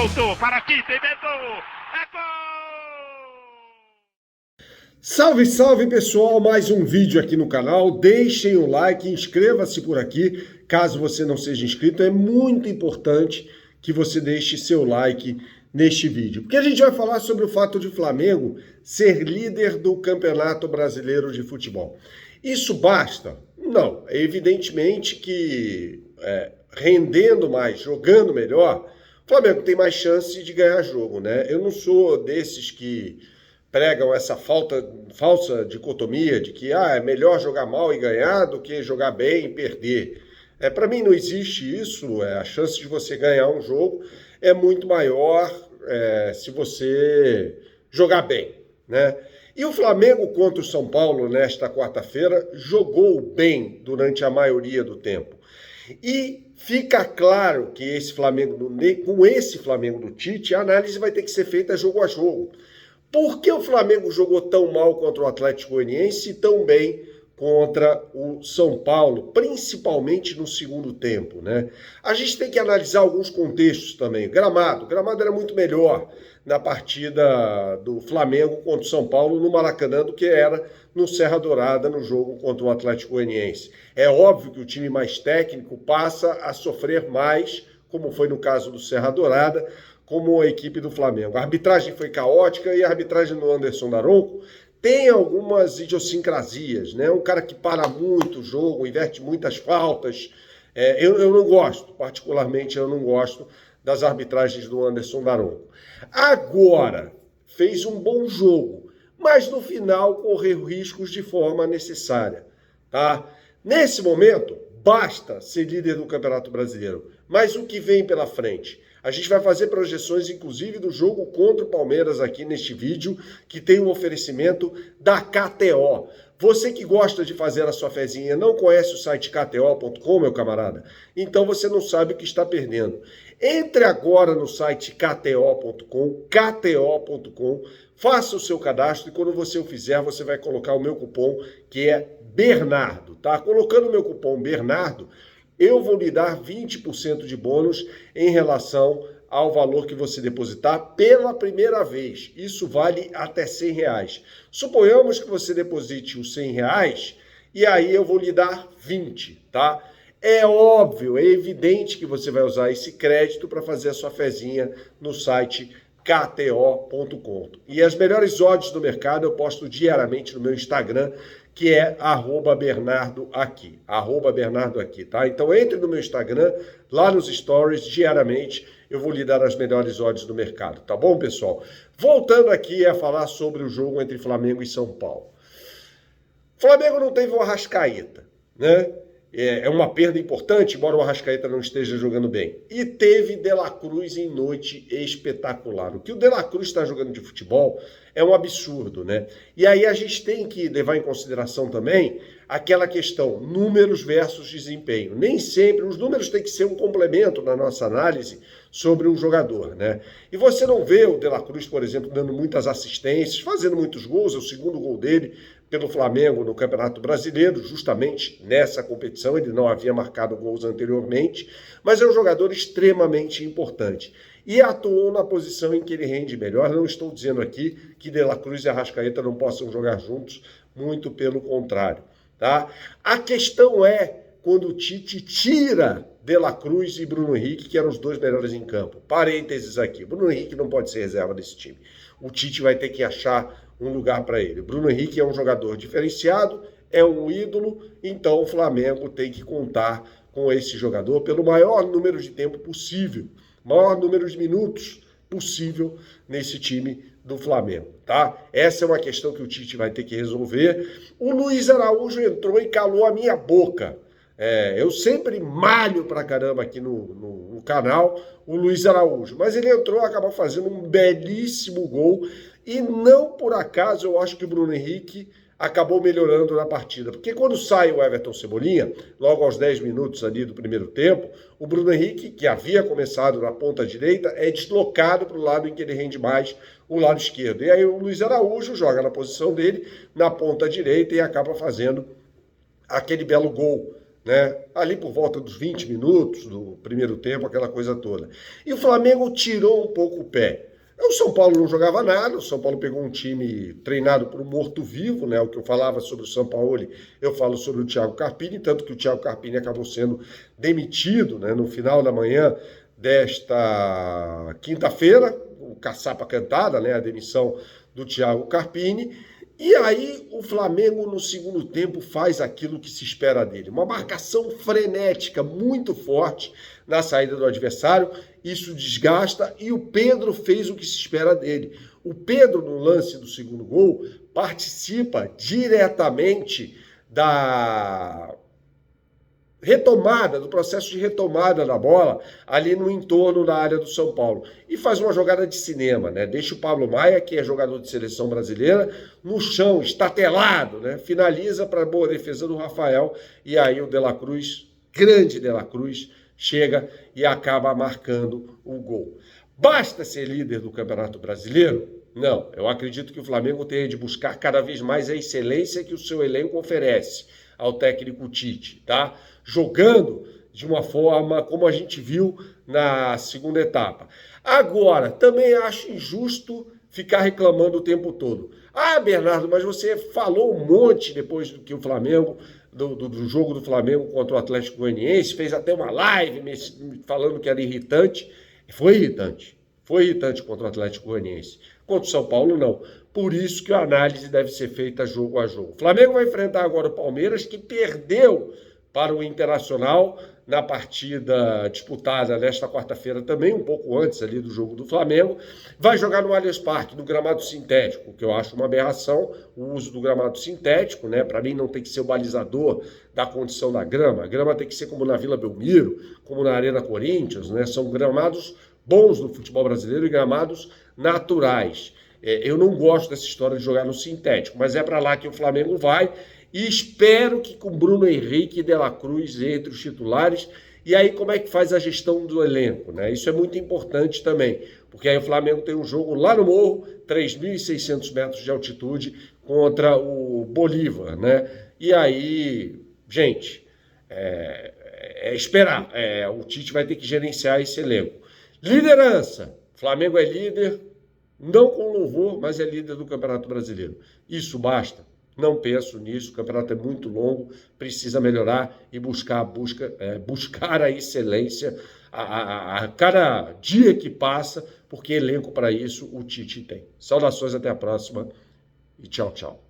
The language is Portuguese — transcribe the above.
Voltou para aqui, tem medo. É gol! Salve, salve pessoal, mais um vídeo aqui no canal. Deixem o like, inscreva-se por aqui, caso você não seja inscrito. É muito importante que você deixe seu like neste vídeo, porque a gente vai falar sobre o fato de o Flamengo ser líder do Campeonato Brasileiro de Futebol. Isso basta? Não. É evidentemente que rendendo mais, jogando melhor, o Flamengo tem mais chance de ganhar jogo, né? Eu não sou desses que pregam essa falsa dicotomia de que é melhor jogar mal e ganhar do que jogar bem e perder. Para mim não existe isso. A chance de você ganhar um jogo é muito maior se você jogar bem, né? E o Flamengo contra o São Paulo nesta quarta-feira jogou bem durante a maioria do tempo. E fica claro que com esse Flamengo do Tite, a análise vai ter que ser feita jogo a jogo. Por que o Flamengo jogou tão mal contra o Atlético Goianiense e tão bem contra o São Paulo, principalmente no segundo tempo, né? A gente tem que analisar alguns contextos também. O gramado era muito melhor na partida do Flamengo contra o São Paulo no Maracanã do que era no Serra Dourada no jogo contra o Atlético Goianiense. É óbvio que o time mais técnico passa a sofrer mais, como foi no caso do Serra Dourada, como a equipe do Flamengo. A arbitragem foi caótica e a arbitragem do Anderson Daronco tem algumas idiosincrasias, né? Um cara que para muito o jogo, inverte muitas faltas. Eu não gosto, particularmente eu não gosto das arbitragens do Anderson Daronco. Agora, fez um bom jogo, mas no final correu riscos de forma necessária, tá? Nesse momento, basta ser líder do Campeonato Brasileiro, mas o que vem pela frente? A gente vai fazer projeções, inclusive, do jogo contra o Palmeiras aqui neste vídeo, que tem um oferecimento da KTO. Você que gosta de fazer a sua fezinha, não conhece o site kto.com, meu camarada? Então você não sabe o que está perdendo. Entre agora no site kto.com, faça o seu cadastro e quando você o fizer, você vai colocar o meu cupom, que é Bernardo, tá? Colocando o meu cupom Bernardo, eu vou lhe dar 20% de bônus em relação ao valor que você depositar pela primeira vez. Isso vale até R$100. Suponhamos que você deposite os R$100 e aí eu vou lhe dar 20, tá? É óbvio, é evidente que você vai usar esse crédito para fazer a sua fezinha no site kto.com. E as melhores odds do mercado eu posto diariamente no meu Instagram, que é @BernardoAqui, @BernardoAqui, tá? Então entre no meu Instagram, lá nos stories, diariamente, eu vou lhe dar as melhores odds do mercado, tá bom, pessoal? Voltando aqui a falar sobre o jogo entre Flamengo e São Paulo. Flamengo não teve o Arrascaeta, né? É uma perda importante, embora o Arrascaeta não esteja jogando bem. E teve De La Cruz em noite espetacular. O que o De La Cruz está jogando de futebol é um absurdo, né? E aí a gente tem que levar em consideração também aquela questão, números versus desempenho. Nem sempre, os números têm que ser um complemento na nossa análise sobre um jogador, né? E você não vê o De La Cruz, por exemplo, dando muitas assistências, fazendo muitos gols, é o segundo gol dele pelo Flamengo no Campeonato Brasileiro, justamente nessa competição, ele não havia marcado gols anteriormente, mas é um jogador extremamente importante. E atuou na posição em que ele rende melhor. Não estou dizendo aqui que De La Cruz e Arrascaeta não possam jogar juntos, muito pelo contrário, tá? A questão é quando o Tite tira De La Cruz e Bruno Henrique, que eram os dois melhores em campo. Parênteses aqui, Bruno Henrique não pode ser reserva desse time. O Tite vai ter que achar um lugar para ele. Bruno Henrique é um jogador diferenciado, é um ídolo, então o Flamengo tem que contar com esse jogador pelo maior número de tempo possível, maior número de minutos possível nesse time do Flamengo, tá? Essa é uma questão que o Tite vai ter que resolver. O Luiz Araújo entrou e calou a minha boca. Eu sempre malho pra caramba aqui no canal o Luiz Araújo, mas ele entrou e acabou fazendo um belíssimo gol e não por acaso eu acho que o Bruno Henrique acabou melhorando na partida, porque quando sai o Everton Cebolinha, logo aos 10 minutos ali do primeiro tempo, o Bruno Henrique, que havia começado na ponta direita, é deslocado para o lado em que ele rende mais, o lado esquerdo. E aí o Luiz Araújo joga na posição dele, na ponta direita, e acaba fazendo aquele belo gol, né? Ali por volta dos 20 minutos do primeiro tempo, aquela coisa toda. E o Flamengo tirou um pouco o pé. O São Paulo não jogava nada, o São Paulo pegou um time treinado por um morto-vivo, né? O que eu falava sobre o São Paulo, eu falo sobre o Thiago Carpini, tanto que o Thiago Carpini acabou sendo demitido, né, no final da manhã desta quinta-feira, o caçapa cantada, né, a demissão do Thiago Carpini. E aí o Flamengo no segundo tempo faz aquilo que se espera dele, uma marcação frenética muito forte na saída do adversário, isso desgasta e o Pedro fez o que se espera dele. O Pedro, no lance do segundo gol, participa diretamente da retomada, do processo de retomada da bola ali no entorno da área do São Paulo. E faz uma jogada de cinema, né? Deixa o Pablo Maia, que é jogador de seleção brasileira, no chão, estatelado, né? Finaliza para a boa defesa do Rafael e aí o De La Cruz, grande De La Cruz, chega e acaba marcando o gol. Basta ser líder do Campeonato Brasileiro? Não, eu acredito que o Flamengo tenha de buscar cada vez mais a excelência que o seu elenco oferece ao técnico Tite, tá? Jogando de uma forma como a gente viu na segunda etapa. Agora, também acho injusto ficar reclamando o tempo todo. Ah, Bernardo, mas você falou um monte depois do que o Flamengo, do jogo do Flamengo contra o Atlético Goianiense, fez até uma live falando que era irritante. Foi irritante contra o Atlético Goianiense. Contra o São Paulo, não. Por isso que a análise deve ser feita jogo a jogo. O Flamengo vai enfrentar agora o Palmeiras, que perdeu para o Internacional na partida disputada nesta quarta-feira também, um pouco antes ali do jogo do Flamengo. Vai jogar no Allianz Parque, no gramado sintético, que eu acho uma aberração, o uso do gramado sintético, né? Para mim não tem que ser o balizador da condição da grama. A grama tem que ser como na Vila Belmiro, como na Arena Corinthians, né? São gramados bons no futebol brasileiro e gramados naturais. Eu não gosto dessa história de jogar no sintético, mas é para lá que o Flamengo vai e espero que com Bruno Henrique e De La Cruz entre os titulares. E aí como é que faz a gestão do elenco, né? Isso é muito importante também, porque aí o Flamengo tem um jogo lá no Morro, 3.600 metros de altitude, contra o Bolívar, né? E aí, gente, esperar. O Tite vai ter que gerenciar esse elenco. Liderança. Flamengo é líder, não com louvor, mas é líder do Campeonato Brasileiro. Isso basta? Não penso nisso, o campeonato é muito longo, precisa melhorar e buscar a excelência a cada dia que passa, porque elenco para isso o Tite tem. Saudações, até a próxima e tchau, tchau.